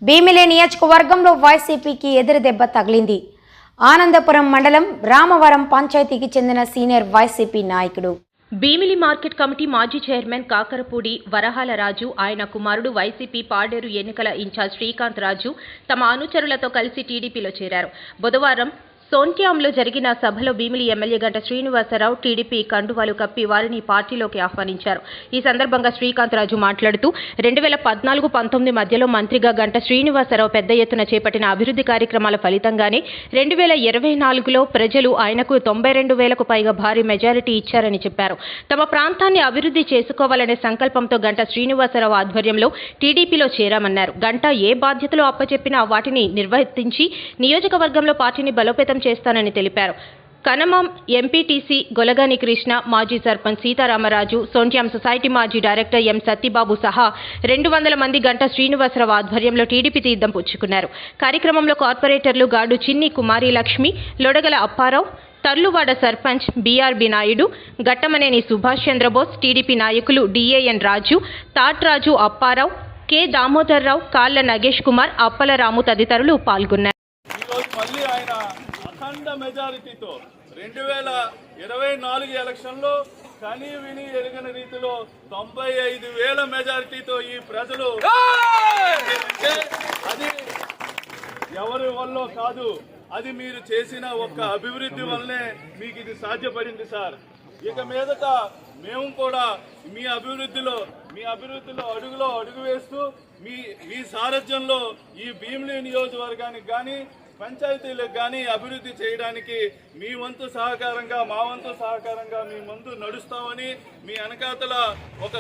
భీమిలి నియోజకవర్గంలో వైసీపీకి ఎదురు దెబ్బ తగిలింది. ఆనందపురం మండలం రామవరం పంచాయతీకి చెందిన సీనియర్ వైసీపీ నాయకుడు భీమిలి మార్కెట్ కమిటీ మాజీ చైర్మన్ కాకరపూడి వరహాల రాజు, ఆయన కుమారుడు వైసీపీ పాడేరు ఎన్నికల ఇన్ఛార్జ్ శ్రీకాంత్ రాజు తమ అనుచరులతో కలిసి టీడీపీలో చేరారు. బుధవారం సోంట్యాంలో జరిగిన సభలో భీమిలి ఎమ్మెల్యే గంట శ్రీనివాసరావు టీడీపీ కండువాలు కప్పి వారిని పార్టీలోకి ఆహ్వానించారు. ఈ సందర్భంగా శ్రీకాంత్ రాజు మాట్లాడుతూ 2014-19 మధ్యలో మంత్రిగా గంట శ్రీనివాసరావు పెద్ద ఎత్తున చేపట్టిన అభివృద్ధి కార్యక్రమాల ఫలితంగానే 2024లో ప్రజలు ఆయనకు 92,000కు పైగా భారీ మెజారిటీ ఇచ్చారని చెప్పారు. తమ ప్రాంతాన్ని అభివృద్ధి చేసుకోవాలనే సంకల్పంతో గంట శ్రీనివాసరావు ఆధ్వర్యంలో టీడీపీలో చేరామన్నారు. గంట ఏ బాధ్యతలు అప్పచెప్పినా వాటిని నిర్వర్తించి నియోజకవర్గంలో పార్టీని బలోపేతం చేస్తానని తెలిపారు. కనమం ఎంపీటీసీ గొలగాని కృష్ణ, మాజీ సర్పంచ్ సీతారామరాజు, సోంట్యాం సొసైటీ మాజీ డైరెక్టర్ ఎం సత్యబాబు సహా 200 మంది గంట శ్రీనివాసరావు ఆధ్వర్యంలో టీడీపీ తీర్థం పుచ్చుకున్నారు. కార్యక్రమంలో కార్పొరేటర్లు గాడు చిన్ని కుమారి లక్ష్మి, లొడగల అప్పారావు, తర్లువాడ సర్పంచ్ బీఆర్బీ నాయుడు, గట్టమనేని సుభాష్ చంద్రబోస్, టీడీపీ నాయకులు డిఏఎన్ రాజు, తాట్రాజు అప్పారావు, కె దామోదర్రావు, కాళ్ల నగేష్ కుమార్, అప్పలరాము తదితరులు పాల్గొన్నారు. మళ్ళీ ఆయన అఖండ మెజారిటీతో 2024 ఎలక్షన్లో కనీ విని ఎరుగని రీతిలో 95,000 మెజారిటీతో ఈ ప్రజలు అది ఎవరి వల్ల కాదు, అది మీరు చేసిన ఒక్క అభివృద్ధి వల్లనే మీకు ఇది సాధ్యపడింది సార్. ఇక మీదట మేము కూడా మీ అభివృద్ధిలో అడుగులో అడుగు వేస్తూ మీ సారథ్యంలో ఈ భీమిలి నియోజకవర్గానికి కానీ పంచాయతీలకు కానీ అభివృద్ధి చేయడానికి మీ వంతు సహకారంగా మా వంతు సహకారంగా మీ ముందు నడుస్తామని మీ వెనకాతల ఒక